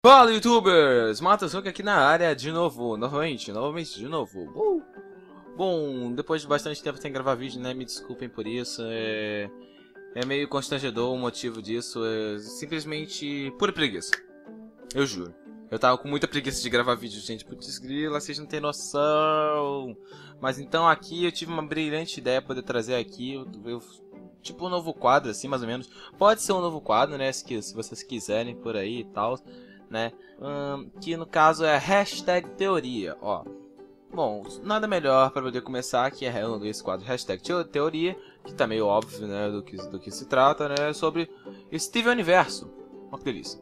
Fala, youtubers! Matazuki aqui na área de novo, novamente de novo. Bom, depois de bastante tempo sem gravar vídeo, né, me desculpem por isso, é meio constrangedor o motivo disso, é simplesmente pura preguiça, eu juro. Eu tava com muita preguiça de gravar vídeo, gente, putz grila, vocês não tem noção. Mas então aqui eu tive uma brilhante ideia poder trazer aqui, tipo um novo quadro, assim, mais ou menos. Pode ser um novo quadro, né, se vocês quiserem por aí e tal, né, que no caso é hashtag teoria, ó. Bom, nada melhor para poder começar que é esse quadro hashtag teoria, que tá meio óbvio, né, do que se trata, né, sobre Steven Universo. Uma delícia,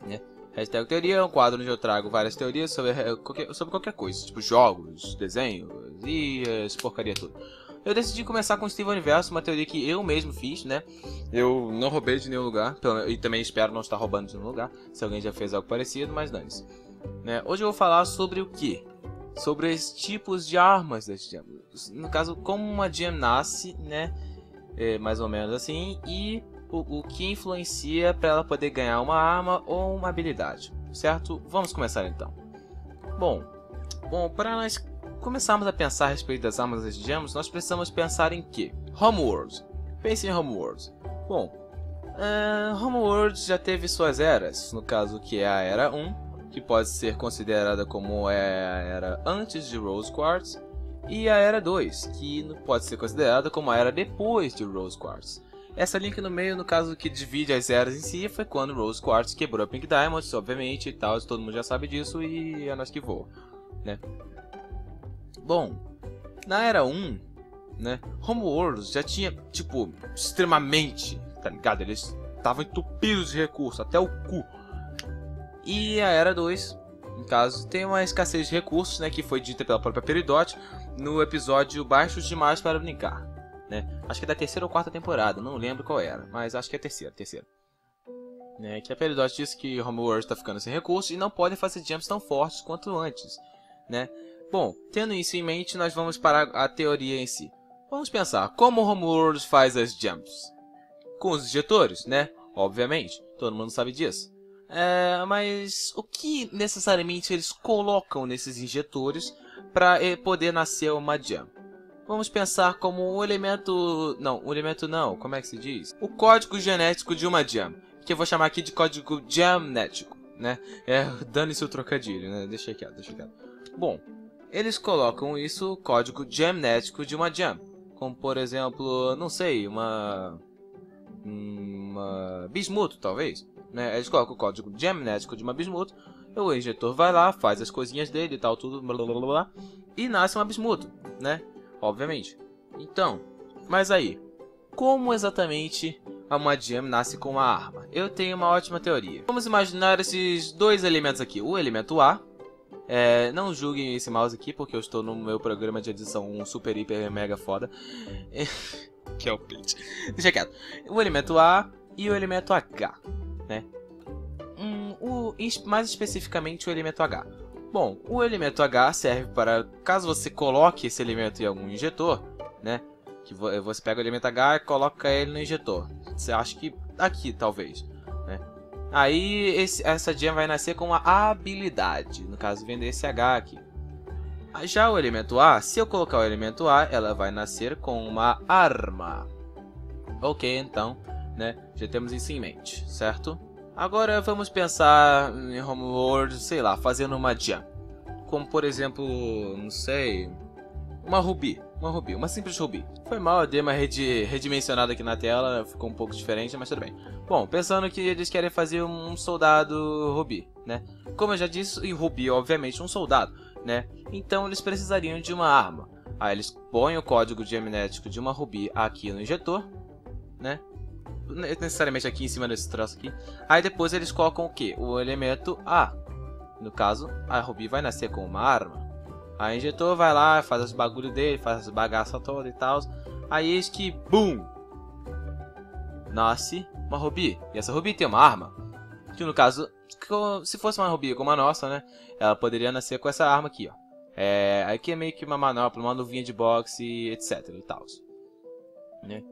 né? Hashtag teoria é um quadro onde eu trago várias teorias sobre qualquer coisa, tipo jogos, desenhos e essa porcaria toda. Eu decidi começar com o Steven Universo, uma teoria que eu mesmo fiz, né? Eu não roubei de nenhum lugar, e também espero não estar roubando de nenhum lugar, se alguém já fez algo parecido, mas dane-se. Né? Hoje eu vou falar sobre o que? Sobre os tipos de armas das gems. No caso, como uma gem nasce, né? Mais ou menos assim, e o que influencia para ela poder ganhar uma arma ou uma habilidade, certo? Vamos começar então. Bom, para nós começarmos a pensar a respeito das armas das gems, nós precisamos pensar em que? Homeworld. Pense em Homeworld. Bom, Homeworld já teve suas eras, no caso que é a Era 1, que pode ser considerada como a era antes de Rose Quartz, e a Era 2, que pode ser considerada como a era depois de Rose Quartz. Essa link no meio, no caso que divide as eras em si, foi quando Rose Quartz quebrou a Pink Diamond, obviamente, e tal, todo mundo já sabe disso, e é nós que voa, né? Bom, na Era 1, né, Homeworld já tinha, tipo, extremamente, tá ligado? Eles estavam entupidos de recursos, até o cu. E a Era 2, no caso, tem uma escassez de recursos, né, que foi dita pela própria Peridot no episódio Baixos Demais para Brincar, né? Acho que é da terceira ou quarta temporada, não lembro qual era, mas acho que é a terceira. Né, que a Peridot disse que Homeworld está ficando sem recursos e não pode fazer jumps tão fortes quanto antes, né? Bom, tendo isso em mente, nós vamos para a teoria em si. Vamos pensar, como Homeworld faz as jumps? Com os injetores, né? Obviamente, todo mundo sabe disso. Mas o que necessariamente eles colocam nesses injetores para poder nascer uma jump? Vamos pensar como o elemento... Não, como é que se diz? O código genético de uma jump, que eu vou chamar aqui de código genético, né? Dane-se o trocadilho, né? Deixa quieto. Bom, eles colocam isso, o código genético de uma gem, como por exemplo, não sei, uma bismuto talvez, né? Eles colocam o código genético de uma bismuto, o injetor vai lá, faz as coisinhas dele e tal, tudo, blá, blá, blá, blá, e nasce uma bismuto, né? Obviamente. Então, mas aí, como exatamente uma gem nasce com uma arma? Eu tenho uma ótima teoria. Vamos imaginar esses dois elementos aqui, o elemento A. Não julguem esse mouse aqui, porque eu estou no meu programa de edição super, hiper, mega foda. Que é o Paint. Deixa quieto. O elemento A e o elemento H, né? Mais especificamente o elemento H. Bom, o elemento H serve para, caso você coloque esse elemento em algum injetor, né? Que você pega o elemento H e coloca ele no injetor. Você acha que aqui, talvez, né? Aí essa gem vai nascer com uma habilidade, no caso vem desse H aqui. Já o elemento A, se eu colocar o elemento A, ela vai nascer com uma arma. Ok, então, né, já temos isso em mente, certo? Agora vamos pensar em Homeworld, sei lá, fazendo uma gem. Como por exemplo, não sei, uma simples rubi. Foi mal, eu dei uma redimensionada aqui na tela, ficou um pouco diferente, mas tudo bem. Bom, pensando que eles querem fazer um soldado rubi, né? Como eu já disse, e rubi obviamente um soldado, né? Então eles precisariam de uma arma. Aí eles põem o código genético de uma rubi aqui no injetor, né? Necessariamente aqui em cima desse troço aqui. Aí depois eles colocam o que? O elemento A. No caso, a rubi vai nascer com uma arma. Aí o injetor vai lá, faz os bagulho dele, faz as bagaças todas e tal. Aí eis que, BUM! Nasce uma rubi. E essa rubi tem uma arma. Que no caso, se fosse uma rubi como a nossa, né? Ela poderia nascer com essa arma aqui, ó. Aqui é meio que uma manopla, uma luvinha de boxe, etc e tal. Né?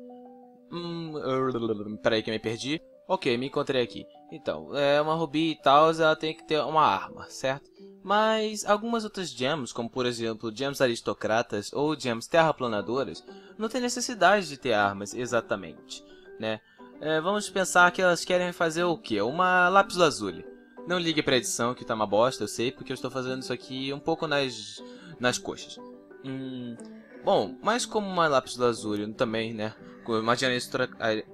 Peraí que eu me perdi. Ok, me encontrei aqui. Então, uma rubi e tal, ela tem que ter uma arma, certo? Mas algumas outras gems, como por exemplo gems aristocratas ou gems terraplanadoras, não tem necessidade de ter armas exatamente, né? Vamos pensar que elas querem fazer o quê? Uma lápis lazuli. Não ligue pra edição que tá uma bosta, eu sei, porque eu estou fazendo isso aqui um pouco nas coxas. Bom, mas como uma lápis lazuli também, né? Uma gem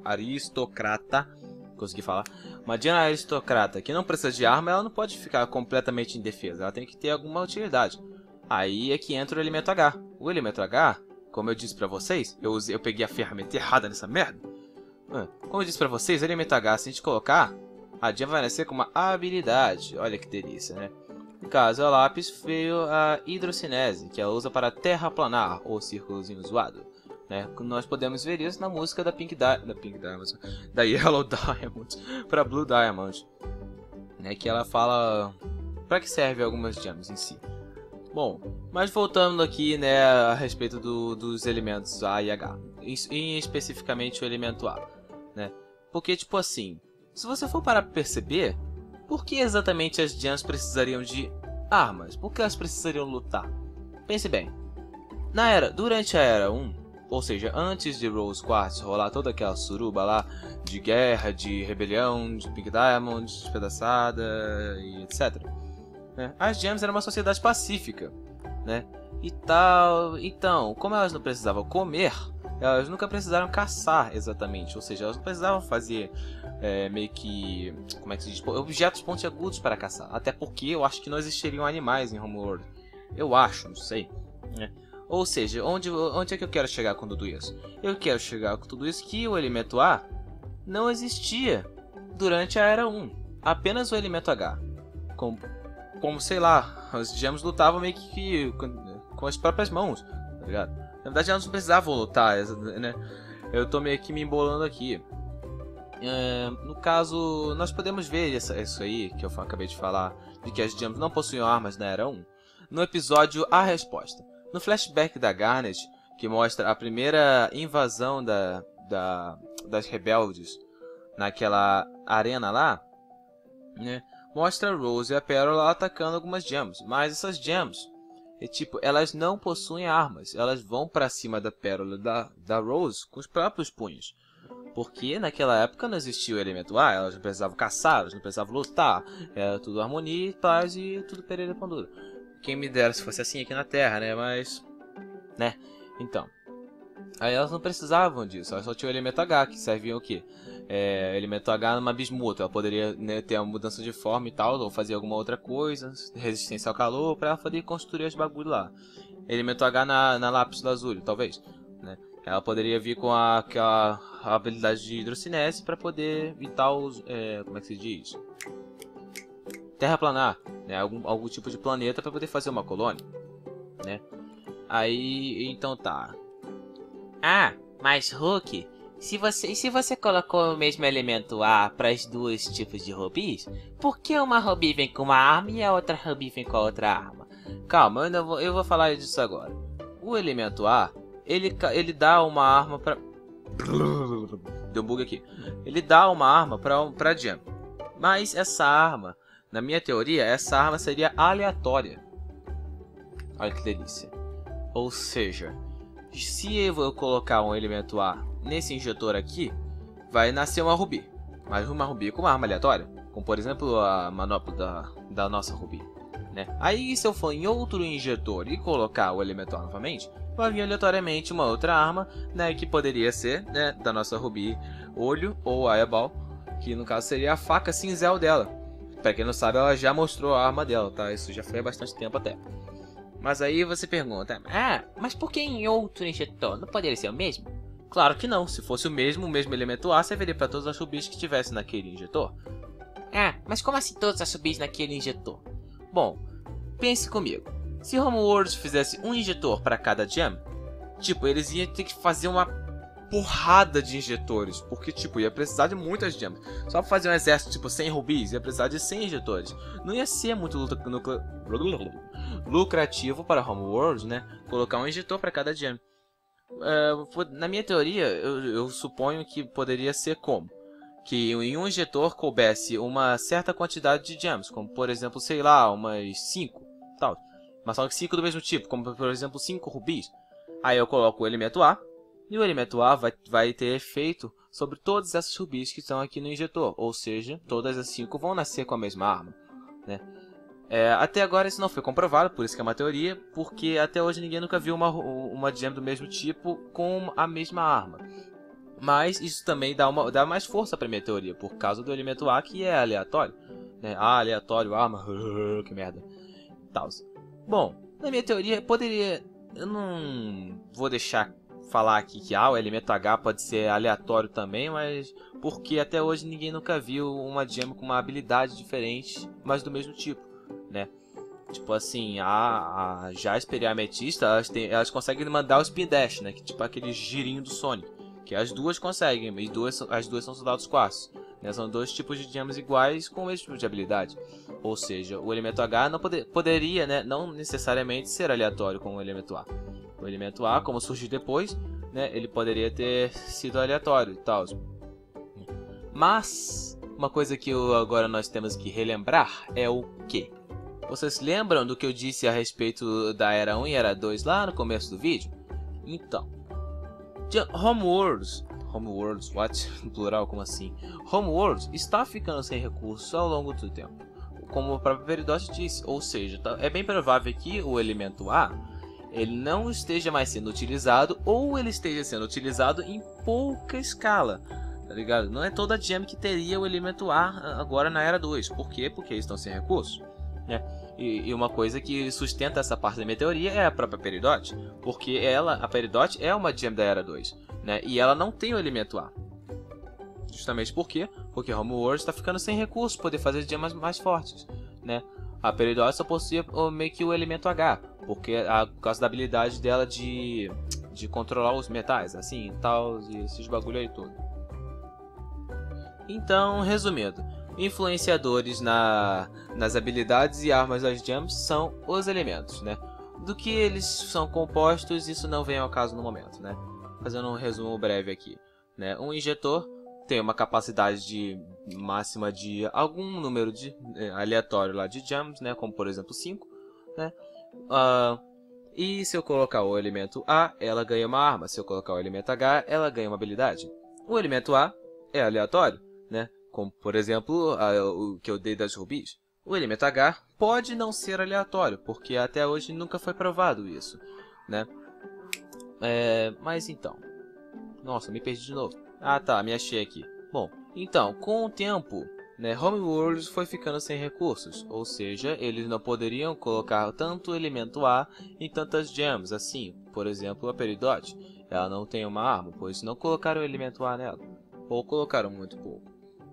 aristocrata, consegui falar. Uma gem aristocrata que não precisa de arma, ela não pode ficar completamente indefesa. Ela tem que ter alguma utilidade. Aí é que entra o elemento H. O elemento H, como eu disse pra vocês, eu peguei a ferramenta errada nessa merda. Como eu disse pra vocês, o elemento H, se a gente colocar, a gem vai nascer com uma habilidade. Olha que delícia, né? No caso, a lápis veio a hidrocinese, que ela usa para terraplanar, ou círculozinho zoado. Né? Nós podemos ver isso na música da Diamond, da Yellow Diamond para Blue Diamond, né? Que ela fala para que serve algumas gems em si. Bom, mas voltando aqui, né, a respeito dos elementos A e H, e especificamente o elemento A, né? Porque tipo assim, se você for para perceber, por que exatamente as gems precisariam de armas? Por que elas precisariam lutar? Pense bem, durante a Era 1, ou seja, antes de Rose Quartz rolar toda aquela suruba lá de guerra, de rebelião, de Pink Diamond, despedaçada e etc. Né? As Gems eram uma sociedade pacífica, né? E tal. Então, como elas não precisavam comer, elas nunca precisaram caçar exatamente. Ou seja, elas não precisavam fazer meio que, como é que se diz, objetos pontiagudos para caçar. Até porque eu acho que não existiriam animais em Homeworld. Eu acho, não sei, né? Ou seja, onde é que eu quero chegar com tudo isso? Eu quero chegar com tudo isso que o elemento A não existia durante a Era 1. Apenas o elemento H. Como sei lá, os gems lutavam meio que com as próprias mãos, tá ligado? Na verdade elas não precisavam lutar, né? Eu tô meio que me embolando aqui. No caso, nós podemos ver isso aí, que eu acabei de falar, de que as gems não possuíam armas na Era 1, no episódio A Resposta. No flashback da Garnet, que mostra a primeira invasão das rebeldes naquela arena lá, né, mostra Rose e a Pérola atacando algumas gems. Mas essas gems, elas não possuem armas. Elas vão pra cima da Pérola da Rose com os próprios punhos. Porque naquela época não existia o elemento A, elas não precisavam caçar, elas não precisavam lutar. Era tudo harmonia, paz e tudo pereira pandura. Quem me dera se fosse assim aqui na Terra, né? Mas, né? Então, aí elas não precisavam disso. Elas só tinham o elemento H, que servia o quê? Elemento H numa bismuta. Ela poderia, né, ter uma mudança de forma e tal, ou fazer alguma outra coisa, resistência ao calor, pra ela poder construir os bagulho lá. Elemento H na lápis lazuli, talvez, né? Ela poderia vir com aquela habilidade de hidrocinese para poder evitar os, como é que se diz? Terraplanar, né? Algum tipo de planeta para poder fazer uma colônia, né? Aí, então tá. Ah, mas Hulk, se você colocou o mesmo elemento A para os dois tipos de rubis, por que uma rubi vem com uma arma e a outra rubi vem com a outra arma? Calma, eu vou falar disso agora. O elemento A, ele dá uma arma para... Deu um bug aqui. Ele dá uma arma pra Gem. Mas essa arma, na minha teoria, essa arma seria aleatória. Olha que delícia. Ou seja, se eu colocar um elemento A nesse injetor aqui, vai nascer uma rubi. Mas uma rubi com uma arma aleatória. Como por exemplo a manopla da nossa rubi, né? Aí se eu for em outro injetor e colocar o elemento A novamente, vai vir aleatoriamente uma outra arma, né, que poderia ser, né, da nossa rubi olho ou eyeball, que no caso seria a faca cinzel dela. Pra quem não sabe, ela já mostrou a arma dela, tá? Isso já foi há bastante tempo até. Mas aí você pergunta, mas por que em outro injetor? Não poderia ser o mesmo? Claro que não, se fosse o mesmo elemento A, serviria para todas as rubis que tivessem naquele injetor. Mas como assim todas as rubis naquele injetor? Bom, pense comigo. Se Homeworld fizesse um injetor para cada gem, tipo, eles iam ter que fazer uma porrada de injetores, porque, tipo, ia precisar de muitas gems. Só pra fazer um exército, tipo, 100 rubis, ia precisar de 100 injetores. Não ia ser muito lucrativo para Homeworld, né, colocar um injetor para cada gem. Na minha teoria, eu suponho que poderia ser como? que em um injetor coubesse uma certa quantidade de gems, como por exemplo, sei lá, umas 5, tal. Mas só que 5 do mesmo tipo, como por exemplo 5 rubis. Aí eu coloco o elemento A, e o elemento A vai ter efeito sobre todas essas rubis que estão aqui no injetor. Ou seja, todas as 5 vão nascer com a mesma arma, né? Até agora isso não foi comprovado, por isso que é uma teoria, porque até hoje ninguém nunca viu uma gem do mesmo tipo com a mesma arma. Mas isso também dá mais força para minha teoria, por causa do elemento A, que é aleatório, né? Aleatório, arma, que merda. Tals. Bom, na minha teoria, poderia... Eu não vou deixar falar aqui que o elemento H pode ser aleatório também, mas... Porque até hoje ninguém nunca viu uma gem com uma habilidade diferente, mas do mesmo tipo, né? Tipo assim, a Jasper e a Ametista, elas conseguem mandar o Spin Dash, né? Que tipo aquele girinho do Sonic. Que as duas conseguem, e as duas são soldados quartos, né? São dois tipos de gems iguais com o mesmo tipo de habilidade. Ou seja, o elemento H não poderia, né, não necessariamente ser aleatório com o elemento A. O elemento A, como surgiu depois, né, ele poderia ter sido aleatório e tal. Mas uma coisa que agora nós temos que relembrar é o quê? Vocês lembram do que eu disse a respeito da Era 1 e Era 2 lá no começo do vídeo? Então, Homeworlds, what? Plural, como assim? Homeworlds está ficando sem recursos ao longo do tempo, como o próprio Peridot disse, ou seja, é bem provável que o elemento A ele não esteja mais sendo utilizado, ou ele esteja sendo utilizado em pouca escala, tá ligado? Não é toda gem que teria o elemento A agora na Era 2, por quê? Porque eles estão sem recursos, né? E uma coisa que sustenta essa parte da minha teoria é a própria Peridot, porque a Peridot é uma gem da Era 2, né? E ela não tem o elemento A. Justamente por quê? Porque Homeworlds está ficando sem recursos para poder fazer gemas mais fortes, né? A Peridot só possui meio que o elemento H, porque por causa da habilidade dela de controlar os metais, assim, tal, e esses bagulho aí todo. Então, resumindo, influenciadores nas habilidades e armas das gems são os elementos, né? Do que eles são compostos, isso não vem ao caso no momento, né? Fazendo um resumo breve aqui, né? Um injetor tem uma capacidade máxima de algum número aleatório lá de gems, né? Como por exemplo 5, né? E se eu colocar o elemento A, ela ganha uma arma. Se eu colocar o elemento H, ela ganha uma habilidade. O elemento A é aleatório, né? Como, por exemplo, o que eu dei das rubis. O elemento H pode não ser aleatório, porque até hoje nunca foi provado isso, né? Mas então... Nossa, me perdi de novo. Ah tá, me achei aqui. Bom, então, com o tempo, né, Homeworlds foi ficando sem recursos. Ou seja, eles não poderiam colocar tanto elemento A em tantas gems assim. Por exemplo, a Peridot. Ela não tem uma arma, pois não colocaram o elemento A nela. Ou colocaram muito pouco.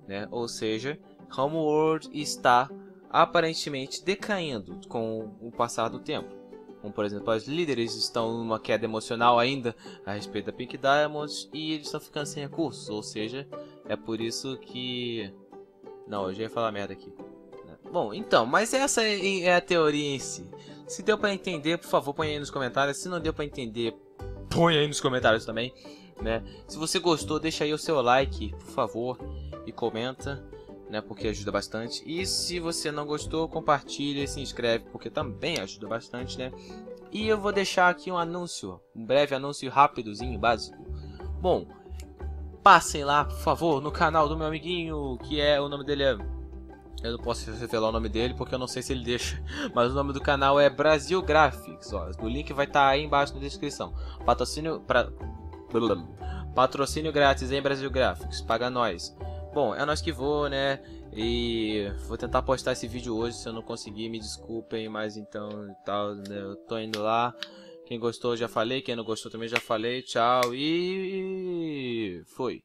Né? Ou seja, Homeworld está aparentemente decaindo com o passar do tempo. Como por exemplo, os líderes estão numa queda emocional ainda a respeito da Pink Diamond e eles estão ficando sem recursos. Ou seja, é por isso que... Não, eu já ia falar merda aqui. Bom, então, mas essa é a teoria em si. Se deu pra entender, por favor, põe aí nos comentários. Se não deu pra entender, põe aí nos comentários também, né? Se você gostou, deixa aí o seu like, por favor, e comenta, né? Porque ajuda bastante. E se você não gostou, compartilha e se inscreve, porque também ajuda bastante, né? E eu vou deixar aqui um anúncio, um breve anúncio rapidozinho, básico. Bom, passem lá, por favor, no canal do meu amiguinho, que é, o nome dele é... Eu não posso revelar o nome dele porque eu não sei se ele deixa. Mas o nome do canal é Brasil Graphics. Ó, o link vai estar aí embaixo na descrição. Patrocínio grátis em Brasil Graphics. Paga nós. Bom, é nós que vou, né? E vou tentar postar esse vídeo hoje. Se eu não conseguir, me desculpem. Mas então, tal, né? Eu tô indo lá. Quem gostou já falei. Quem não gostou também já falei. Tchau e... Fui.